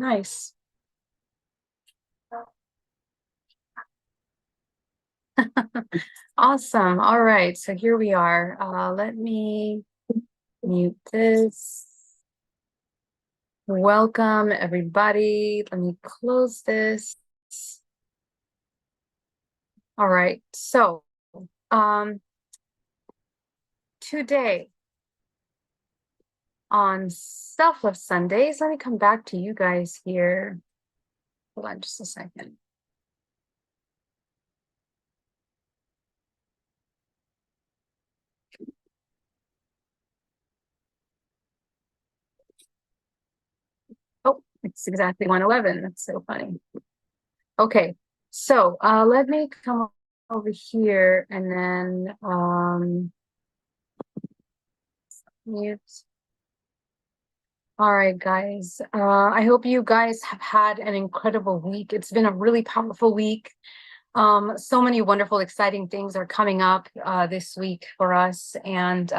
Nice. Awesome. All right. So here we are. Let me mute this. Welcome, everybody. Let me close this. All right. So today on Self-Love Sundays, let me come back to you guys here. Hold on just a second. Oh, it's exactly 1:11. That's so funny. Okay, so let me come over here and then mute. All right, guys. I hope you guys have had an incredible week. It's been a really powerful week. So many wonderful, exciting things are coming up this week for us. And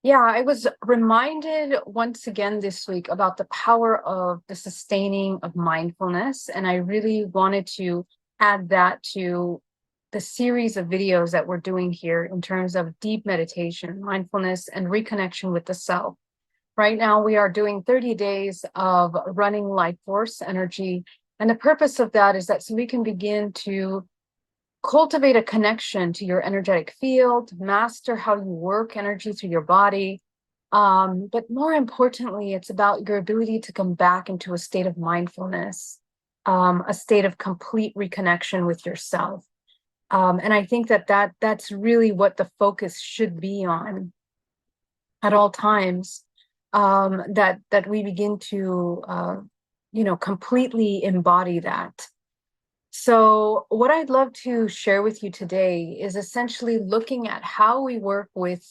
yeah, I was reminded once again this week about the power of the sustaining of mindfulness. And I really wanted to add that to the series of videos that we're doing here in terms of deep meditation, mindfulness, and reconnection with the self. Right now, we are doing 30 days of running life force energy. And the purpose of that is that so we can begin to cultivate a connection to your energetic field, master how you work energy through your body. But more importantly, it's about your ability to come back into a state of mindfulness, a state of complete reconnection with yourself. And I think that's really what the focus should be on at all times. That we begin to completely embody that. So what I'd love to share with you today is essentially looking at how we work with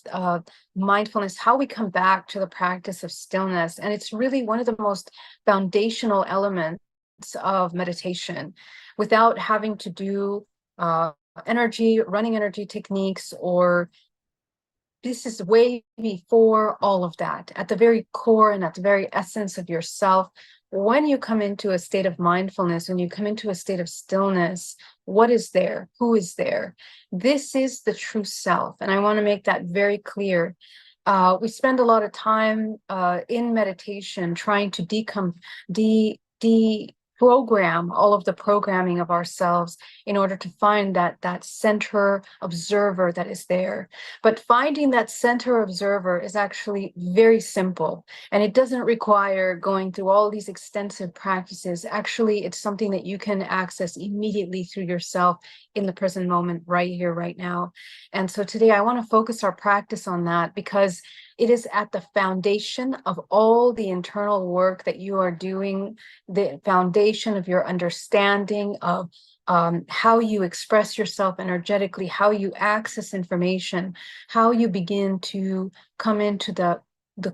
mindfulness, how we come back to the practice of stillness. And it's really one of the most foundational elements of meditation without having to do running energy techniques, or this is way before all of that. At the very core and at the very essence of yourself, when you come into a state of mindfulness, when you come into a state of stillness, what is there? Who is there? This is the true self. And I want to make that very clear. We spend a lot of time in meditation trying to deprogram all of the programming of ourselves in order to find that center observer that is there. But finding that center observer is actually very simple, and it doesn't require going through all these extensive practices. Actually, it's something that you can access immediately through yourself in the present moment, right here, right now. And so today I want to focus our practice on that, because it is at the foundation of all the internal work that you are doing, the foundation of your understanding of how you express yourself energetically, how you access information, how you begin to come into the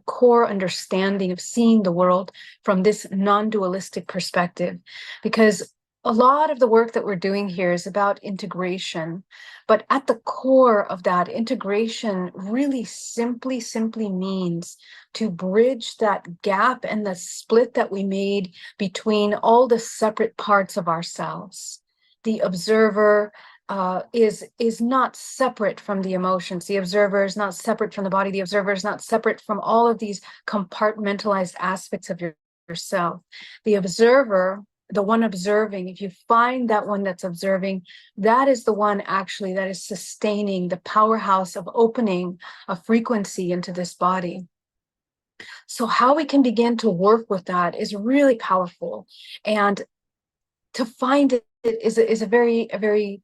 core understanding of seeing the world from this non-dualistic perspective. Because a lot of the work that we're doing here is about integration, but at the core of that integration really simply means to bridge that gap and the split that we made between all the separate parts of ourselves. The observer is not separate from the emotions. The observer is not separate from the body. The observer is not separate from all of these compartmentalized aspects of yourself. The observer, the one observing, if you find that one that's observing, that is the one actually that is sustaining the powerhouse of opening a frequency into this body. So how we can begin to work with that is really powerful. And to find it is a very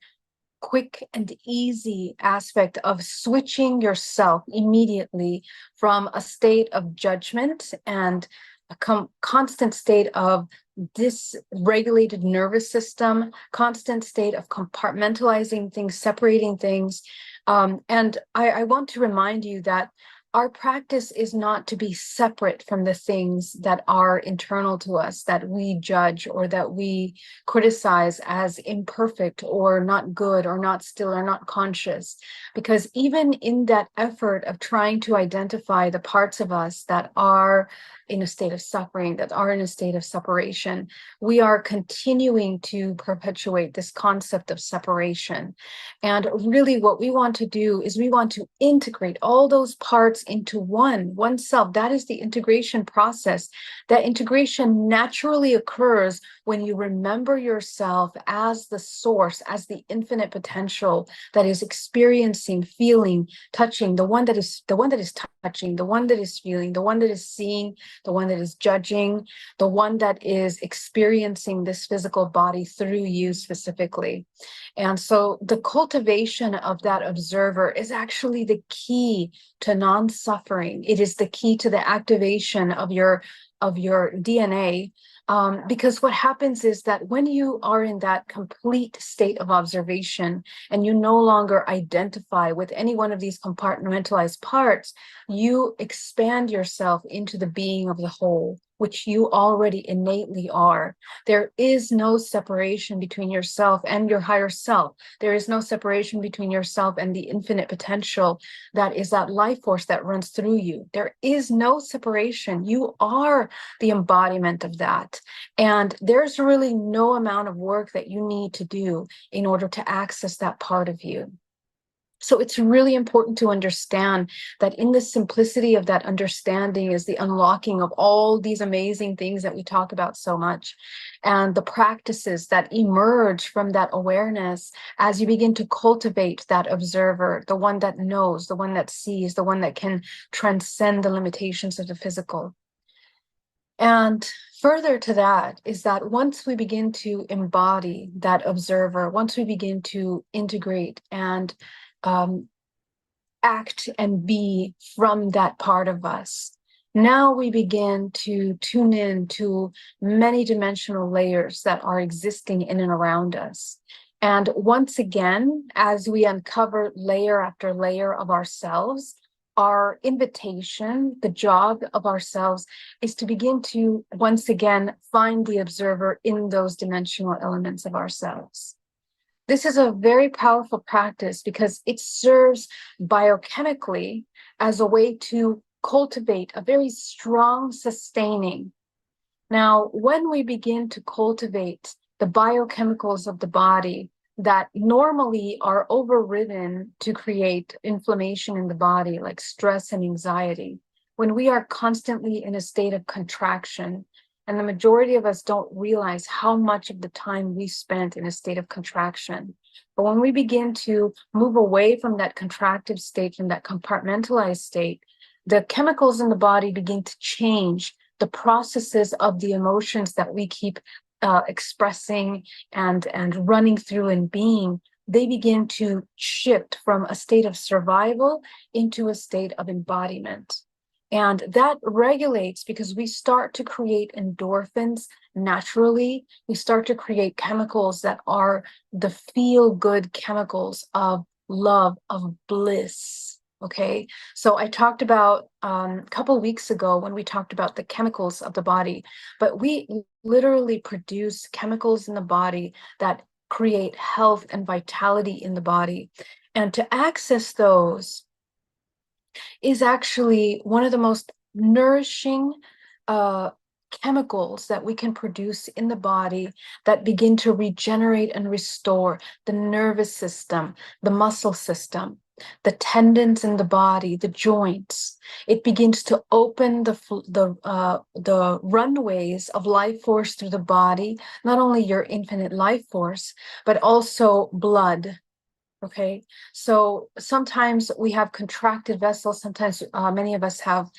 quick and easy aspect of switching yourself immediately from a state of judgment and a constant state of dysregulated nervous system, constant state of compartmentalizing things, separating things. And I want to remind you that our practice is not to be separate from the things that are internal to us, that we judge or that we criticize as imperfect or not good or not still or not conscious. Because even in that effort of trying to identify the parts of us that are in a state of suffering, that are in a state of separation, we are continuing to perpetuate this concept of separation. And really what we want to do is we want to integrate all those parts into one self. That is the integration process. That integration naturally occurs when you remember yourself as the source, as the infinite potential that is experiencing, feeling, touching, the one that is touching, the one that is feeling, the one that is seeing, the one that is judging, the one that is experiencing this physical body through you specifically. And so the cultivation of that observer is actually the key to non-suffering. It is the key to the activation of your DNA. Because what happens is that when you are in that complete state of observation and you no longer identify with any one of these compartmentalized parts, you expand yourself into the being of the whole, which you already innately are. There is no separation between yourself and your higher self. There is no separation between yourself and the infinite potential that is that life force that runs through you. There is no separation. You are the embodiment of that. And there's really no amount of work that you need to do in order to access that part of you. So it's really important to understand that in the simplicity of that understanding is the unlocking of all these amazing things that we talk about so much, and the practices that emerge from that awareness as you begin to cultivate that observer, the one that knows, the one that sees, the one that can transcend the limitations of the physical. And further to that is that once we begin to embody that observer, once we begin to integrate and act and be from that part of us, now we begin to tune in to many dimensional layers that are existing in and around us. And once again, as we uncover layer after layer of ourselves, our invitation, the job of ourselves, is to begin to once again find the observer in those dimensional elements of ourselves. This is a very powerful practice because it serves biochemically as a way to cultivate a very strong sustaining. Now, when we begin to cultivate the biochemicals of the body that normally are overridden to create inflammation in the body, like stress and anxiety, when we are constantly in a state of contraction, and the majority of us don't realize how much of the time we spent in a state of contraction. But when we begin to move away from that contractive state, from that compartmentalized state, the chemicals in the body begin to change. The processes of the emotions that we keep expressing and running through and being, they begin to shift from a state of survival into a state of embodiment. And that regulates because we start to create endorphins naturally. We start to create chemicals that are the feel-good chemicals of love, of bliss. Okay, so I talked about a couple of weeks ago when we talked about the chemicals of the body, but we literally produce chemicals in the body that create health and vitality in the body. And to access those is actually one of the most nourishing chemicals that we can produce in the body that begin to regenerate and restore the nervous system, the muscle system, the tendons in the body, the joints. It begins to open the runways of life force through the body, not only your infinite life force, but also blood. Okay, so sometimes we have contracted vessels. Sometimes many of us have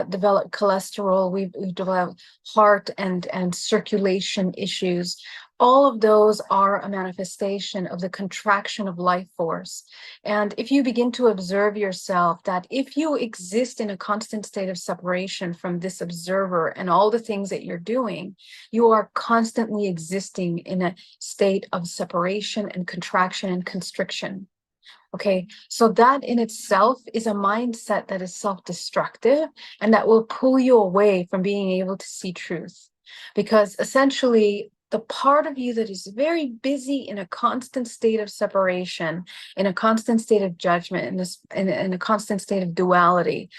developed cholesterol. We've developed heart and circulation issues. All of those are a manifestation of the contraction of life force. And if you begin to observe yourself, that if you exist in a constant state of separation from this observer and all the things that you're doing, you are constantly existing in a state of separation and contraction and constriction. Okay, so that in itself is a mindset that is self-destructive and that will pull you away from being able to see truth. Because essentially, the part of you that is very busy in a constant state of separation, in a constant state of judgment, in a constant state of duality,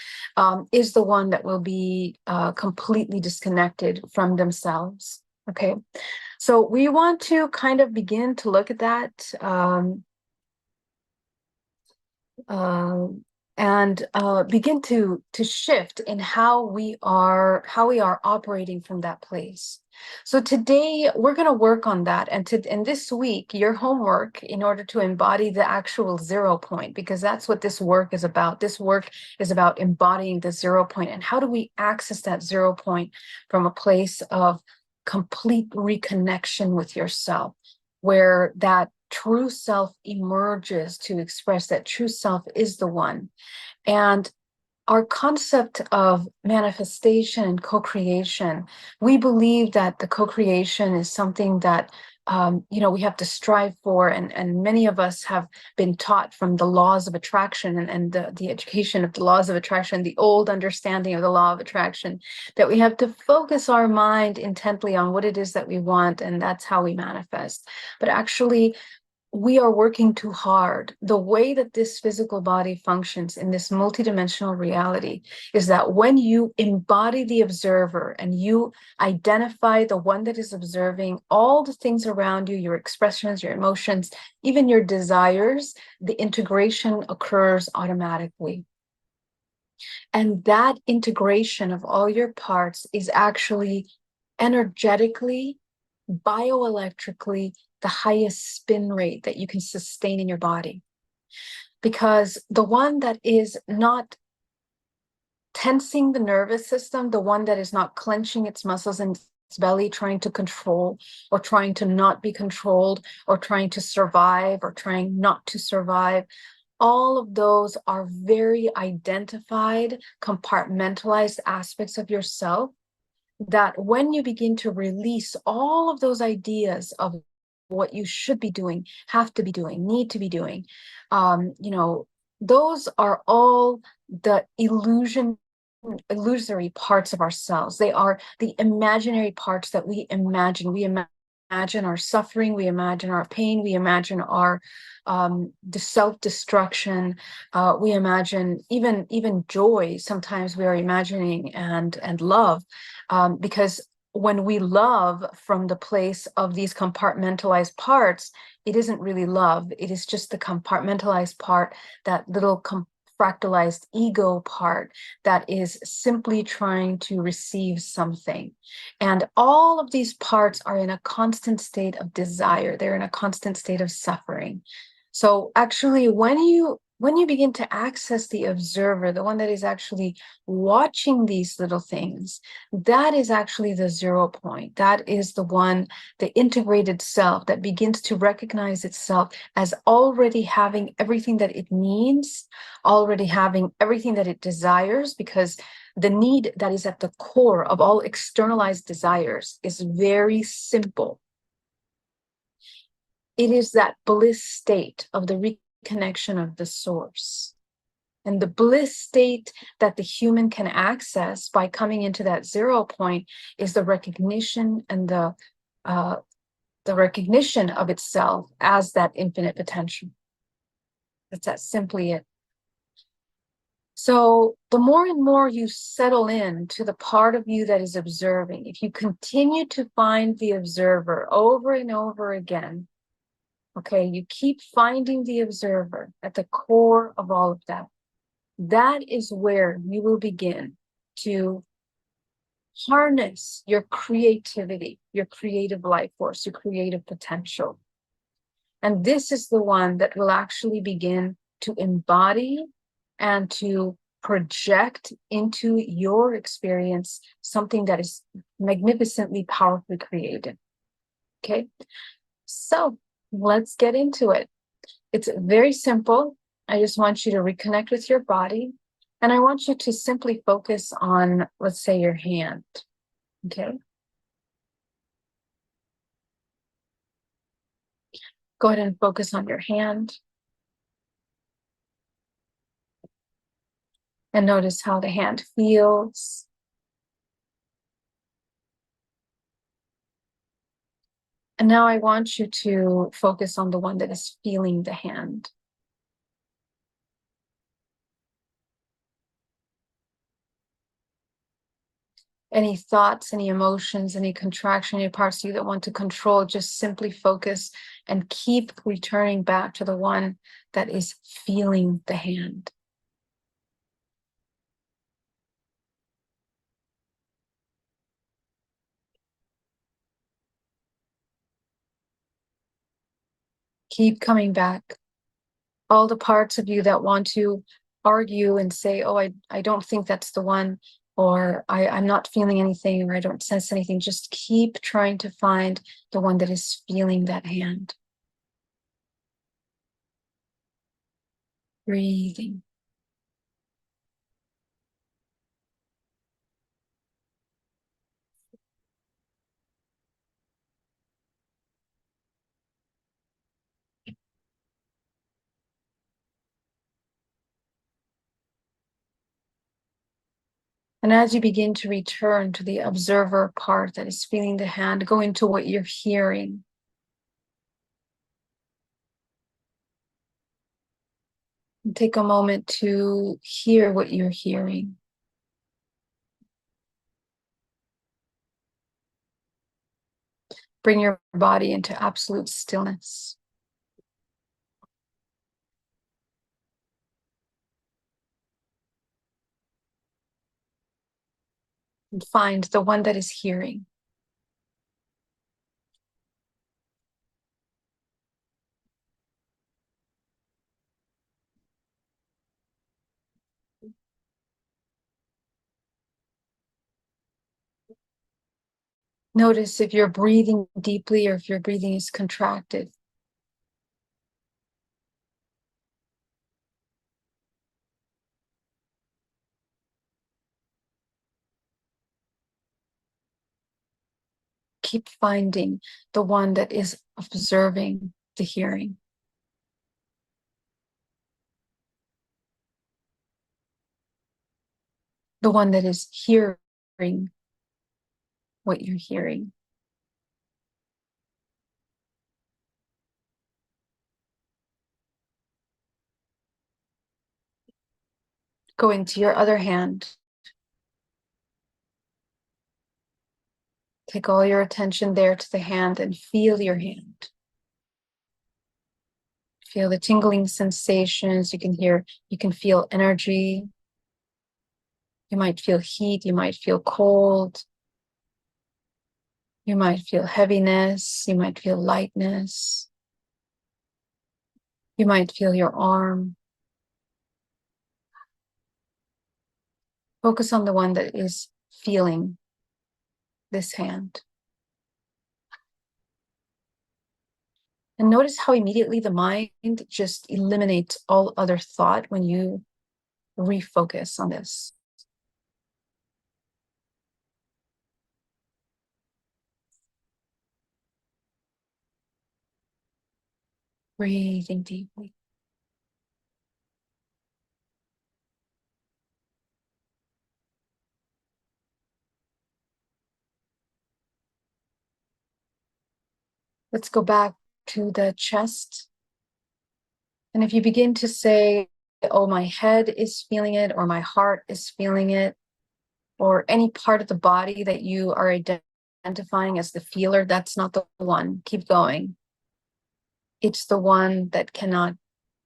is the one that will be completely disconnected from themselves. Okay, so we want to kind of begin to look at that. And begin to shift in how we are operating from that place. So today we're going to work on that, and this week your homework, in order to embody the actual 0 point, because that's what this work is about. This work is about embodying the 0 point, and how do we access that 0 point from a place of complete reconnection with yourself, where that true self emerges to express that true self is the one. And our concept of manifestation and co-creation, we believe that the co-creation is something that we have to strive for, and many of us have been taught from the laws of attraction and the education of the laws of attraction, the old understanding of the law of attraction, that we have to focus our mind intently on what it is that we want, and that's how we manifest. But actually, we are working too hard. The way that this physical body functions in this multidimensional reality is that when you embody the observer and you identify the one that is observing all the things around you, your expressions, your emotions, even your desires, the integration occurs automatically. And that integration of all your parts is actually energetically, bioelectrically, the highest spin rate that you can sustain in your body. Because the one that is not tensing the nervous system, the one that is not clenching its muscles in its belly, trying to control, or trying to not be controlled, or trying to survive, or trying not to survive, all of those are very identified, compartmentalized aspects of yourself, that when you begin to release all of those ideas of what you should be doing, have to be doing, need to be doing, those are all the illusory parts of ourselves. They are the imaginary parts that we imagine. We imagine our suffering, we imagine our pain, we imagine our the self-destruction, we imagine even joy. Sometimes we are imagining and love, because when we love from the place of these compartmentalized parts, it isn't really love. It is just the compartmentalized part, that little fractalized ego part that is simply trying to receive something. And all of these parts are in a constant state of desire. They're in a constant state of suffering. So actually, when you begin to access the observer, the one that is actually watching these little things, that is actually the 0 point. That is the one, the integrated self that begins to recognize itself as already having everything that it needs, already having everything that it desires, because the need that is at the core of all externalized desires is very simple. It is that bliss state of the reconnection of the source. And the bliss state that the human can access by coming into that 0 point is the recognition and the recognition of itself as that infinite potential. That's that simply it. So the more and more you settle in to the part of you that is observing, if you continue to find the observer over and over again, okay, you keep finding the observer at the core of all of that. That is where you will begin to harness your creativity, your creative life force, your creative potential. And this is the one that will actually begin to embody and to project into your experience something that is magnificently, powerfully created. Okay, so let's get into it. It's very simple. I just want you to reconnect with your body. And I want you to simply focus on, let's say, your hand. Okay. Go ahead and focus on your hand. And notice how the hand feels. And now I want you to focus on the one that is feeling the hand. Any thoughts, any emotions, any contraction, any parts of you that want to control, just simply focus and keep returning back to the one that is feeling the hand. Keep coming back. All the parts of you that want to argue and say, oh, I don't think that's the one, or I'm not feeling anything, or I don't sense anything. Just keep trying to find the one that is feeling that hand. Breathing. And as you begin to return to the observer part that is feeling the hand, go into what you're hearing. And take a moment to hear what you're hearing. Bring your body into absolute stillness. And find the one that is hearing. Notice if you're breathing deeply or if your breathing is contracted. Keep finding the one that is observing the hearing. The one that is hearing what you're hearing. Go into your other hand. Take all your attention there to the hand and feel your hand. Feel the tingling sensations. You can feel energy. You might feel heat. You might feel cold. You might feel heaviness. You might feel lightness. You might feel your arm. Focus on the one that is feeling this hand. And notice how immediately the mind just eliminates all other thought when you refocus on this. Breathing deeply. Let's go back to the chest. And if you begin to say, oh, my head is feeling it, or my heart is feeling it, or any part of the body that you are identifying as the feeler, that's not the one. Keep going. It's the one that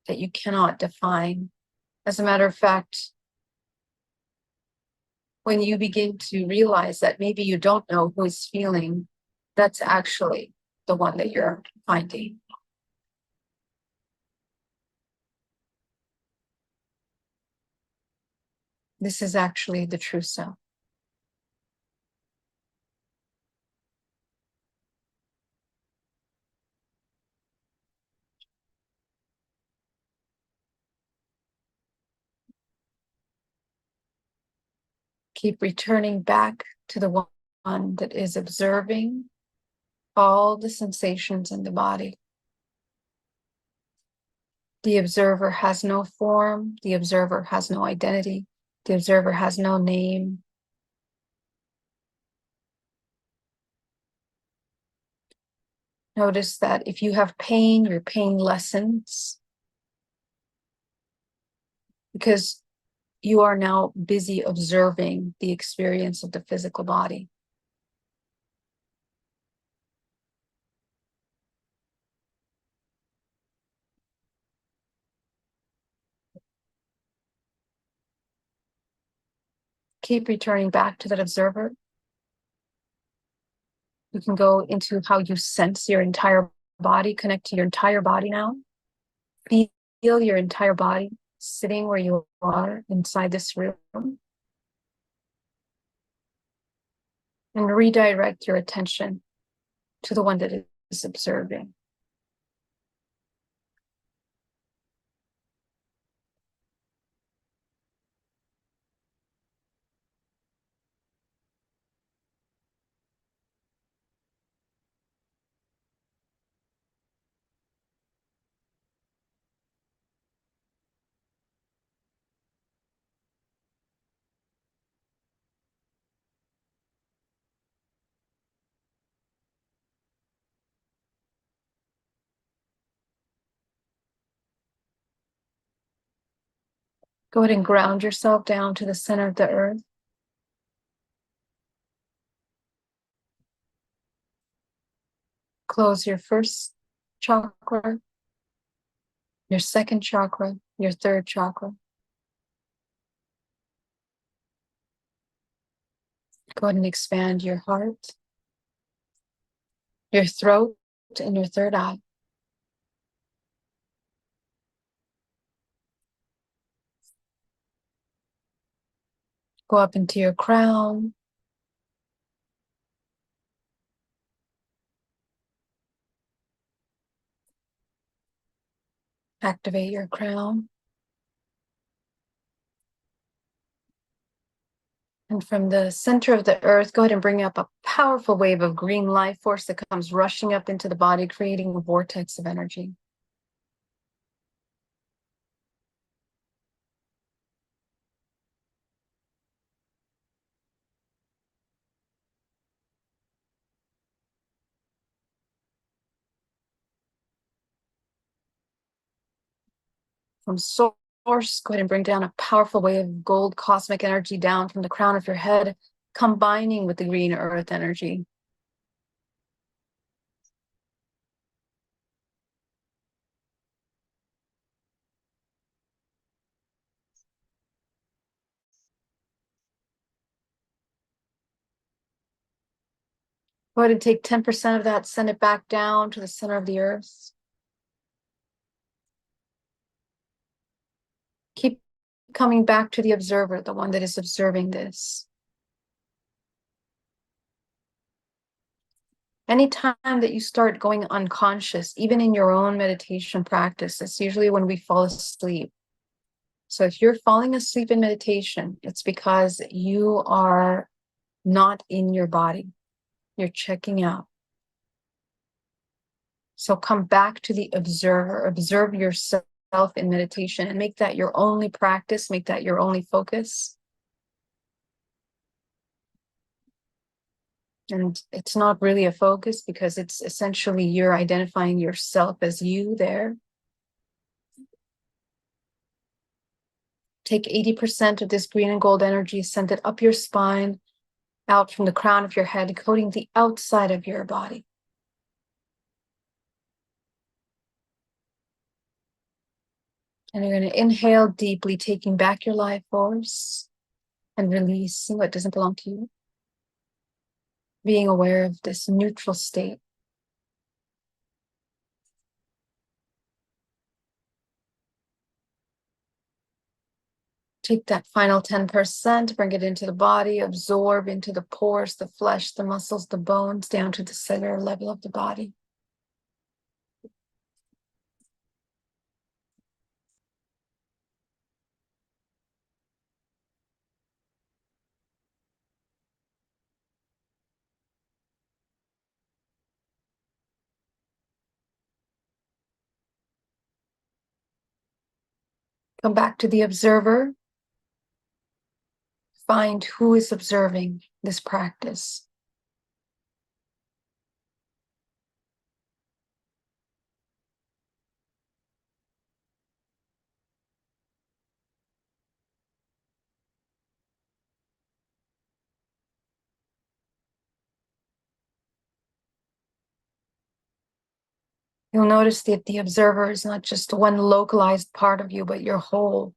you cannot define. As a matter of fact, when you begin to realize that maybe you don't know who is feeling, that's actually the one that you're finding. This is actually the true self. Keep returning back to the one that is observing all the sensations in the body. The observer has no form. The observer has no identity. The observer has no name. Notice that if you have pain, your pain lessens because you are now busy observing the experience of the physical body. Keep returning back to that observer. You can go into how you sense your entire body, connect to your entire body now. Feel your entire body sitting where you are inside this room. And redirect your attention to the one that is observing. Go ahead and ground yourself down to the center of the earth. Close your first chakra, your second chakra, your third chakra. Go ahead and expand your heart, your throat, and your third eye. Go up into your crown. Activate your crown. And from the center of the earth, go ahead and bring up a powerful wave of green life force that comes rushing up into the body, creating a vortex of energy. From source, go ahead and bring down a powerful wave of gold cosmic energy down from the crown of your head, combining with the green earth energy. Go ahead and take 10% of that, send it back down to the center of the earth. Keep coming back to the observer, the one that is observing this. Anytime that you start going unconscious, even in your own meditation practice, that's usually when we fall asleep. So if you're falling asleep in meditation, it's because you are not in your body. You're checking out. So come back to the observer, observe yourself in meditation and make that your only practice, make that your only focus. And it's not really a focus because it's essentially you're identifying yourself as you there. Take 80% of this green and gold energy, send it up your spine, out from the crown of your head, coating the outside of your body. And you're going to inhale deeply, taking back your life force and releasing what doesn't belong to you. Being aware of this neutral state. Take that final 10%, bring it into the body, absorb into the pores, the flesh, the muscles, the bones, down to the cellular level of the body. Come back to the observer. Find who is observing this practice. You'll notice that the observer is not just one localized part of you, but your whole.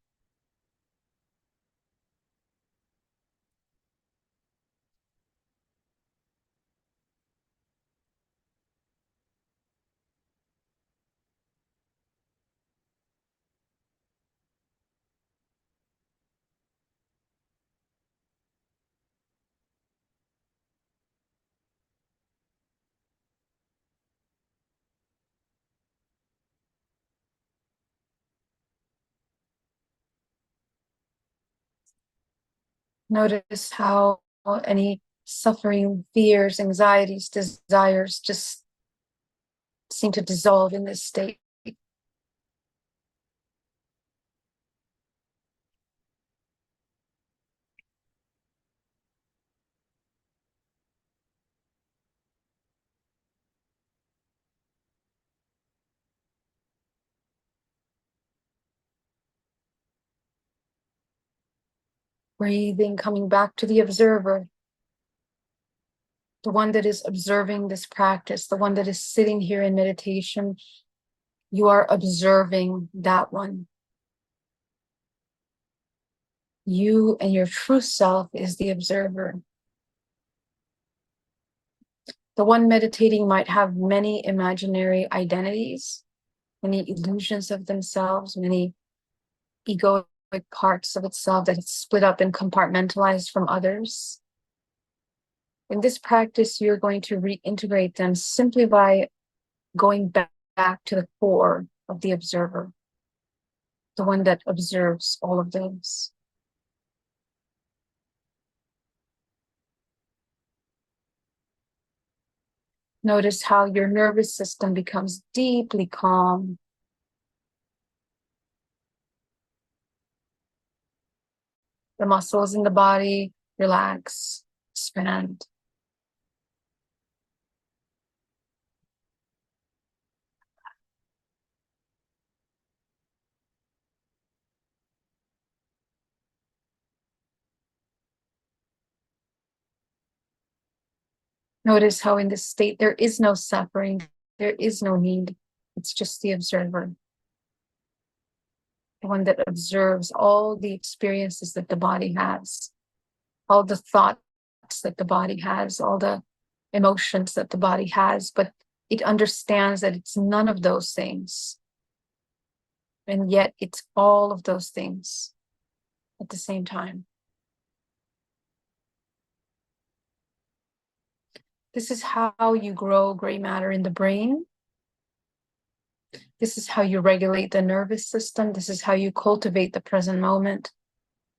Notice how any suffering, fears, anxieties, desires just seem to dissolve in this state. Breathing, coming back to the observer, the one that is observing this practice, the one that is sitting here in meditation. You are observing that one. You and your true self is the observer. The one meditating might have many imaginary identities, many illusions of themselves, many egoic parts of itself that is split up and compartmentalized from others. In this practice, you're going to reintegrate them simply by going back to the core of the observer, the one that observes all of those. Notice how your nervous system becomes deeply calm. The muscles in the body relax, expand. Notice how in this state there is no suffering, there is no need. It's just the observer, the one that observes all the experiences that the body has, all the thoughts that the body has, all the emotions that the body has, but it understands that it's none of those things. And yet it's all of those things at the same time. This is how you grow gray matter in the brain. This is how you regulate the nervous system. This is how you cultivate the present moment.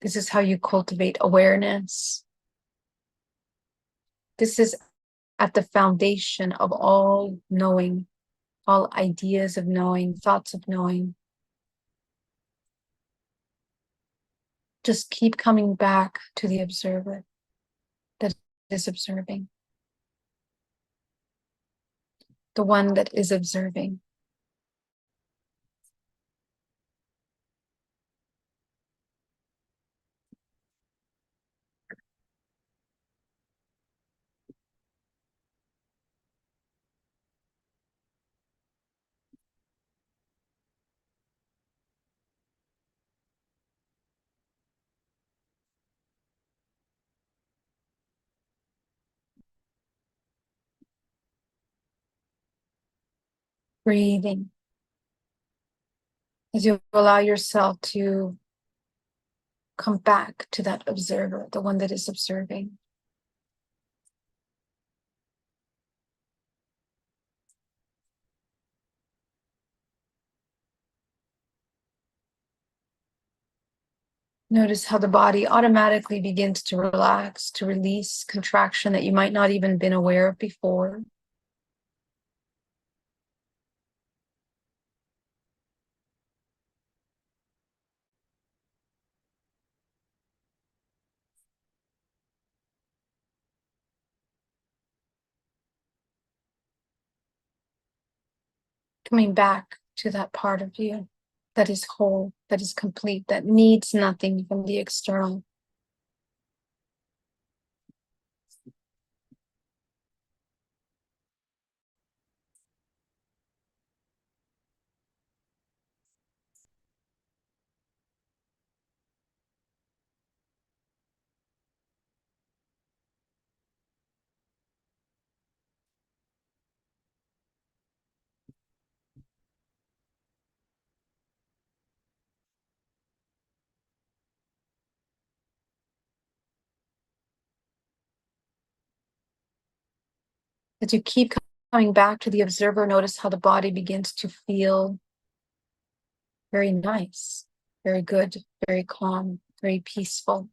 This is how you cultivate awareness. This is at the foundation of all knowing, all ideas of knowing, thoughts of knowing. Just keep coming back to the observer that is observing, the one that is observing. Breathing as you allow yourself to come back to that observer, the one that is observing. Notice how the body automatically begins to relax, to release contraction that you might not even been aware of before. Coming back to that part of you that is whole, that is complete, that needs nothing from the external. As you keep coming back to the observer, notice how the body begins to feel very nice, very good, very calm, very peaceful.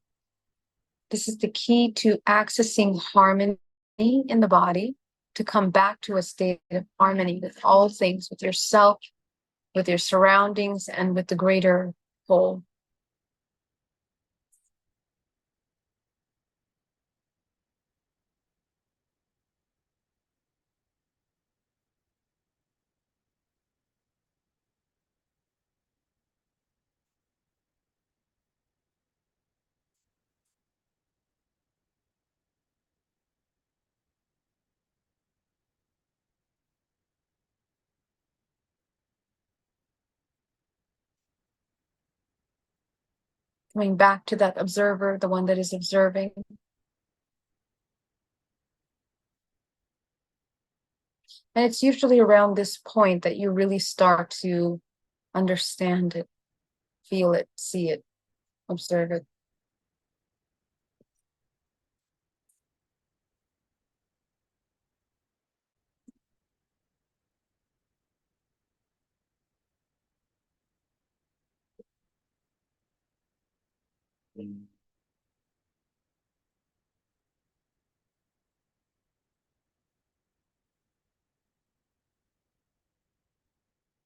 This is the key to accessing harmony in the body, to come back to a state of harmony with all things, with yourself, with your surroundings, and with the greater whole. Coming back to that observer, the one that is observing. And it's usually around this point that you really start to understand it, feel it, see it, observe it.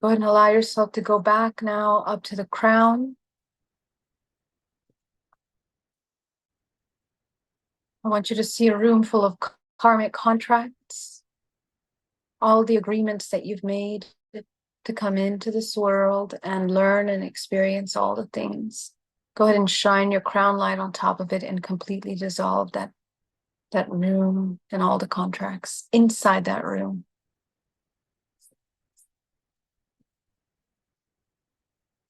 Go ahead and allow yourself to go back now up to the crown. I want you to see a room full of karmic contracts, all the agreements that you've made to come into this world and learn and experience all the things. Go ahead and shine your crown light on top of it and completely dissolve that room and all the contracts inside that room.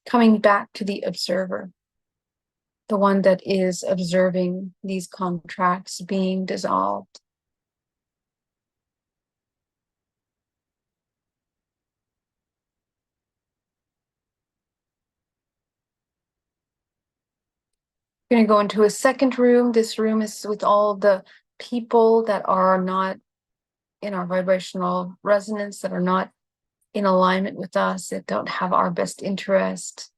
Coming back to the observer, the one that is observing these contracts being dissolved. We're going to go into a second room. This room is with all the people that are not in our vibrational resonance, that are not in alignment with us, that don't have our best interest.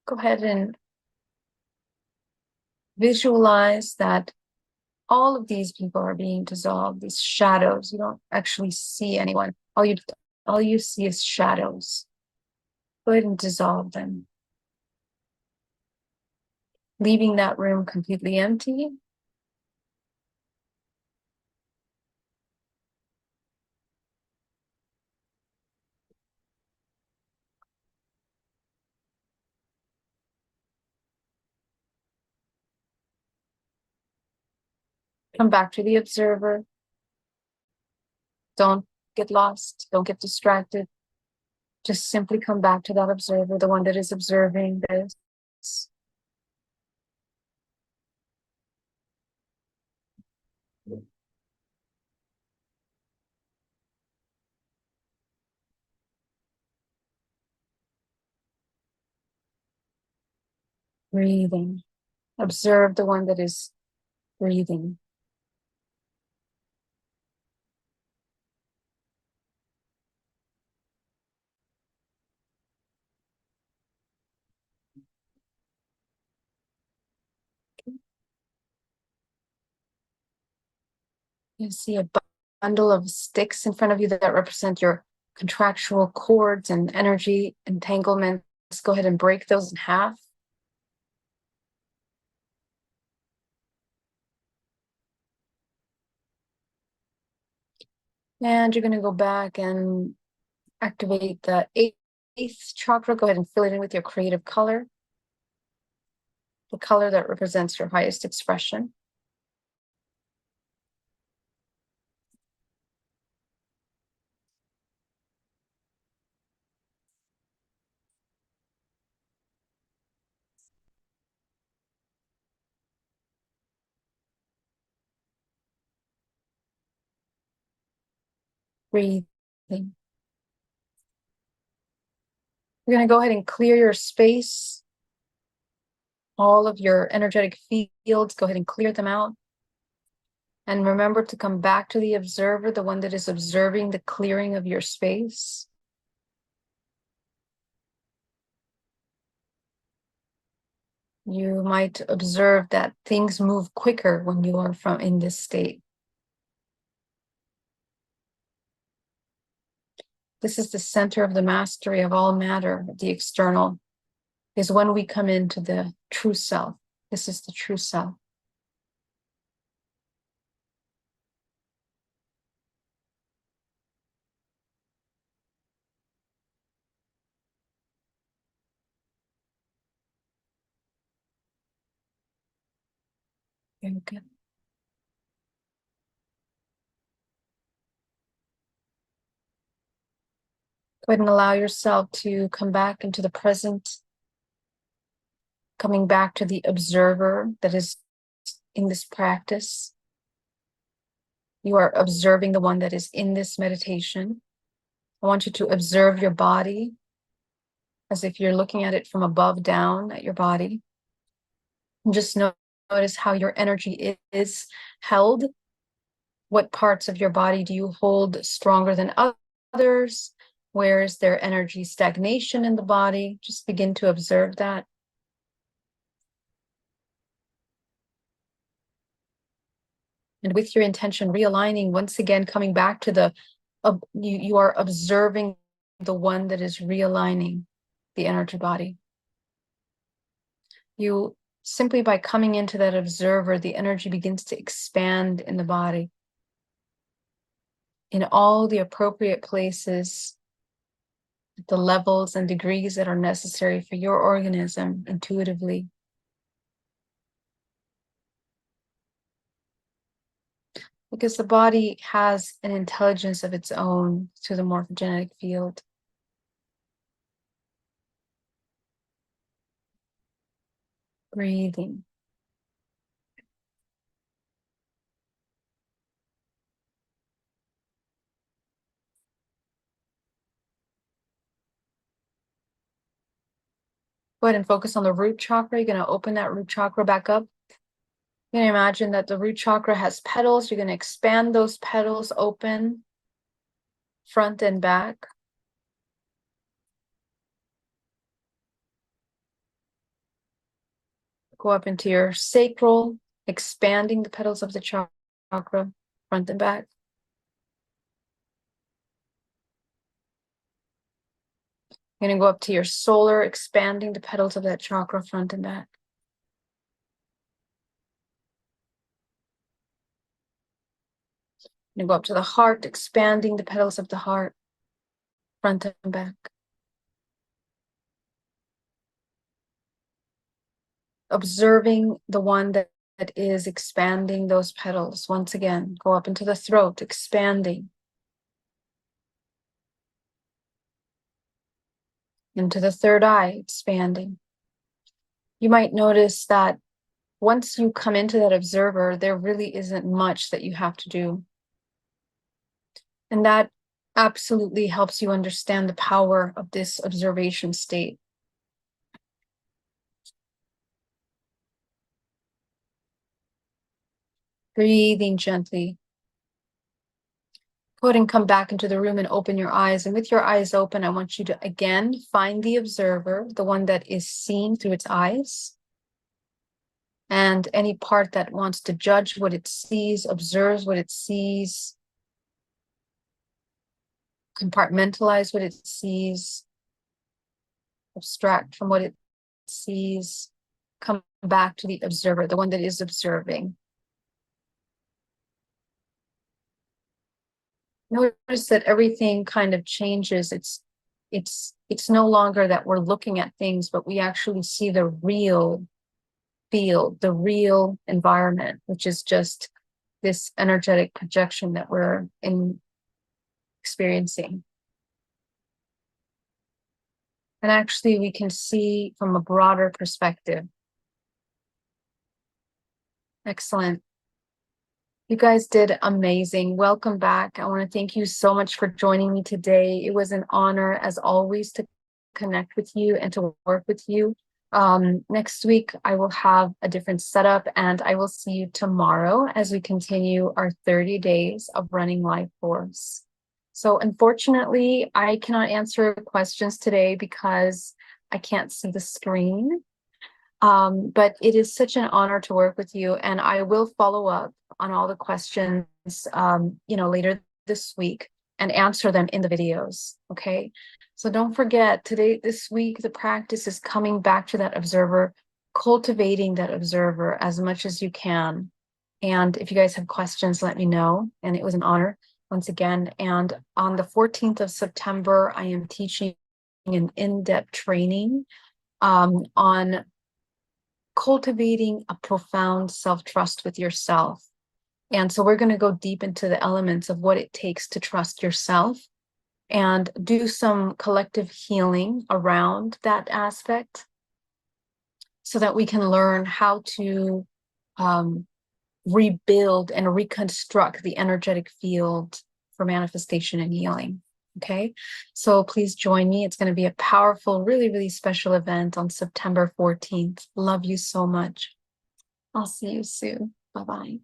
Go ahead and visualize that all of these people are being dissolved, these shadows. You don't actually see anyone. All you see is shadows. Go ahead and dissolve them. Leaving that room completely empty. Come back to the observer. Don't get lost. Don't get distracted. Just simply come back to that observer, the one that is observing this. Breathing. Observe the one that is breathing. You see a bundle of sticks in front of you that represent your contractual cords and energy entanglements. Go ahead and break those in half. And you're going to go back and activate the eighth chakra. Go ahead and fill it in with your creative color, the color that represents your highest expression. Breathing. You're going to go ahead and clear your space, all of your energetic fields. Go ahead and clear them out. And remember to come back to the observer, the one that is observing the clearing of your space. You might observe that things move quicker when you are in this state. This is the center of the mastery of all matter. The external is when we come into the true self. This is the true self. Very good. Go ahead and allow yourself to come back into the present, coming back to the observer that is in this practice. You are observing the one that is in this meditation. I want you to observe your body as if you're looking at it from above down at your body. And just notice how your energy is held. What parts of your body do you hold stronger than others? Where is there energy stagnation in the body? Just begin to observe that. And with your intention realigning, once again, coming back to you are observing the one that is realigning the energy body. You simply by coming into that observer, the energy begins to expand in the body in all the appropriate places, the levels and degrees that are necessary for your organism intuitively. Because the body has an intelligence of its own through the morphogenetic field. Breathing. Go ahead and focus on the root chakra. You're going to open that root chakra back up. You're going to imagine that the root chakra has petals. You're going to expand those petals open, front and back. Go up into your sacral, expanding the petals of the chakra, front and back. You're going to go up to your solar, expanding the petals of that chakra, front and back. You're going to go up to the heart, expanding the petals of the heart, front and back. Observing the one that is expanding those petals. Once again, go up into the throat, expanding. Into the third eye, expanding. You might notice that once you come into that observer, there really isn't much that you have to do. And that absolutely helps you understand the power of this observation state. Breathing gently. Go ahead and come back into the room and open your eyes. And with your eyes open, I want you to again find the observer, the one that is seen through its eyes. And any part that wants to judge what it sees, observes what it sees, compartmentalize what it sees, abstract from what it sees, come back to the observer, the one that is observing. Notice that everything kind of changes. It's no longer that we're looking at things, but we actually see the real field, the real environment, which is just this energetic projection that we're experiencing. And actually, we can see from a broader perspective. Excellent. You guys did amazing. Welcome back. I want to thank you so much for joining me today. It was an honor, as always, to connect with you and to work with you. Next week, I will have a different setup, and I will see you tomorrow as we continue our 30 days of running Life Force. So unfortunately, I cannot answer questions today because I can't see the screen. But it is such an honor to work with you, and I will follow up on all the questions, later this week and answer them in the videos. Okay. So don't forget this week, the practice is coming back to that observer, cultivating that observer as much as you can. And if you guys have questions, let me know. And it was an honor once again. And on the 14th of September, I am teaching an in-depth training on cultivating a profound self-trust with yourself. And so we're going to go deep into the elements of what it takes to trust yourself and do some collective healing around that aspect so that we can learn how to rebuild and reconstruct the energetic field for manifestation and healing. Okay, so please join me. It's going to be a powerful, really, really special event on September 14th. Love you so much. I'll see you soon. Bye-bye.